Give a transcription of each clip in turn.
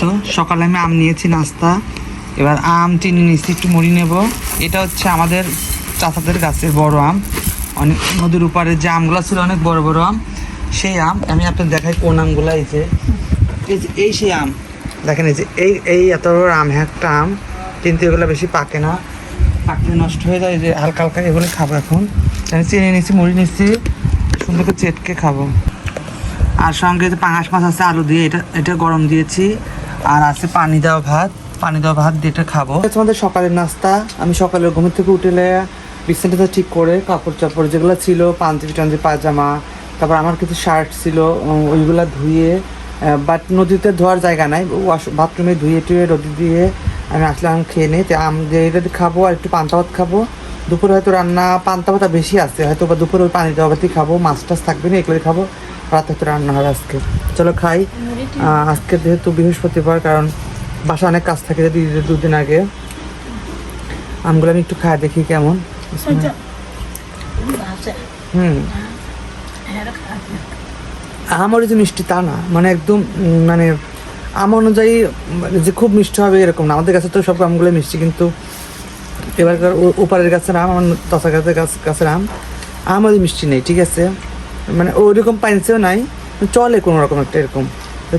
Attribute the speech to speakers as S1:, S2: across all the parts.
S1: তো সকালে আমি আম নিয়েছি নাস্তা, এবার আম চিনি নিচ্ছি, একটু মুড়ি নেব। এটা হচ্ছে আমাদের চাচাদের গাছের বড় আম, অনেক নদীর উপরে যে আমগুলো ছিল অনেক বড় বড় আম, সেই আম। আমি আপনাদের দেখাই কোন আমগুলো। এই সেই আম দেখেন, এই যে এই এত বড় আম, একটা আম, কিন্তু এগুলো বেশি পাকে না, পাকলে নষ্ট হয়ে যায়। যে হালকা হালকা এগুলো খাবো এখন। আমি চিনি নিচ্ছি, মুড়ি নিচ্ছি, সুন্দর করে চেটকে খাবো। আর সঙ্গে যে পাঙাশ মাছ আছে আলু দিয়ে, এটা গরম দিয়েছি। আর আছে পানি দেওয়া ভাত দিয়ে এটা খাবো। আমাদের সকালের নাস্তা। আমি সকালে ঘুমের থেকে উঠলে বিছানাটা ঠিক করে কাপড় চাপড় যেগুলো ছিল, পাঞ্জাবি টাঞ্জাবি পায়জামা, তারপর আমার কিছু শার্ট ছিল, ওইগুলা ধুয়ে, বাট নদীতে ধোয়ার জায়গা নাই, বাথরুমে ধুয়ে টুয়ে রোদি দিয়ে আমি আসলাম খেয়ে নিই। তো আম দিয়ে এটা খাবো, আর একটু পান্তা ভাত খাবো। দুপুরে হয়তো রান্না পান্তা ভাত বেশি আছে, হয়তো বা দুপুরে ওই পানি দেওয়া ভাতই খাবো, মাছ টাছ থাকবে না, এগুলোই খাবো। রাতে হয়তো রান্না হবে আজকে। চলো খাই। আজকে যেহেতু বৃহস্পতিবার, কারণ বাসা অনেক কাজ থাকে, যদি 2 দিন আগে। আমগুলো আমি একটু খাই দেখি কেমন। আম ওর যে মিষ্টি তা না, মানে একদম মানে আম অনুযায়ী যে খুব মিষ্টি হবে এরকম না। আমাদের কাছে তো সব আমগুলো মিষ্টি, কিন্তু এবারকার ওপারের গাছের আম, আমার তসা গাছের আম ওই মিষ্টি নেই, ঠিক আছে। মানে ওইরকম পাইনসেও নাই, চলে কোনো রকম একটা এরকম।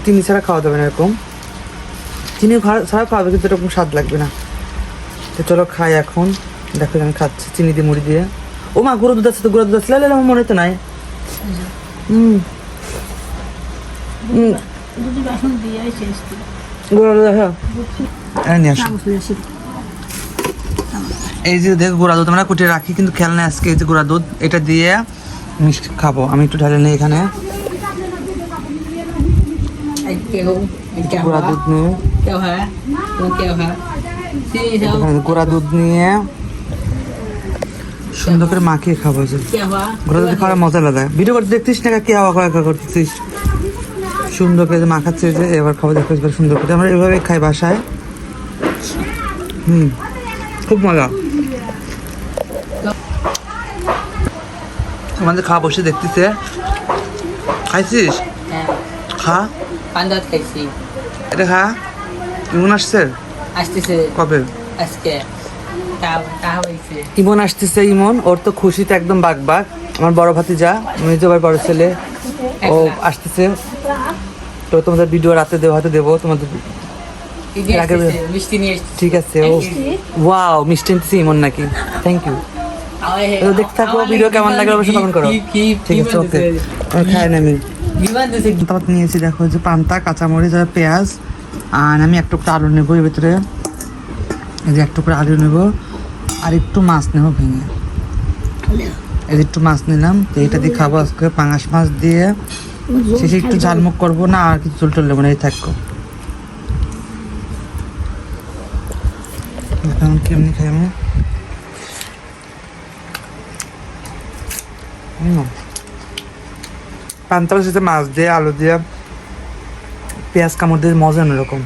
S1: চিনি ছাড়া খাওয়া যাবে না এরকম, চিনি ছাড়া খাওয়াবে, কিন্তু এরকম স্বাদ লাগবে না। তো চলো খাই এখন। দেখো আমি খাচ্ছি চিনি দিয়ে মুড়ি দিয়ে। ও মা, গুঁড়ো দুধ আছে তো, গুঁড়ো দুধ আছে, আমার মনে তো নাই। এই যে দেখ গুঁড়া দুধ আমরা কুটিয়ে রাখি, কিন্তু খেয়াল নেই আজকে। এই যে গুঁড়া দুধ, এটা দিয়ে মিষ্টি খাবো। আমি একটু ঢালে নেই এখানে গুঁড়া দুধ নিয়ে, গুঁড়া দুধ নিয়ে সুন্দর করে মাখিয়ে খাবো। যে গুঁড়া দুধ খাওয়ার মজা আলাদা। ভিডিও করতে দেখতিস না, কে করতেছিস, সুন্দর করে মাখাচ্ছে। যে এবার খাবো, দেখো সুন্দর করে। আমরা এভাবে খাই বাসায়। খুব মজা। আমাদের খাওয়া বসে দেখতেছে। খাইছিস? খা,
S2: খাইছি।
S1: এটা খা। ইমন আসতেছে কবে?
S2: আজকে
S1: ইমন আসতেছে। ইমন ওর তো খুশিতে একদম বাগ। আমার বড় ভাতিজা, মেজো ভাই বড় ছেলে, ও আসতেছে। তো তোমাদের ভিডিও রাতে হয়তো দেবো তোমাদের। ঠিক আছে। ও ওয়াও, মিষ্টি আনতেছে ইমন নাকি? Thank you. দেখতে থাকো, ভিডিও কেমন লাগে অবশ্যই কমেন্ট করো। ঠিক আছে, ওকে। খাই না আমি নিয়েছি। দেখো যে পান্তা, কাঁচামরিচ আর পেঁয়াজ, আর আমি একটু আলু নেবো এর ভিতরে। এই যে একটু করে আলু নেবো, আর একটু মাছ নেবো ভেঙে। এই যে একটু মাছ নিলাম, তো এটা দিয়ে খাবো আজকে, পাঙাশ মাছ দিয়ে। শেষে একটু ঝালমুখ করবো না, আর কিছু চুল নেবো না, এই থাকবো। এখন কেমনি খাই আমি? পান্তার সাথে মাছ দিয়ে, আলু দিয়ে, পেঁয়াজ কামড় দিয়ে মজা অন্যরকম।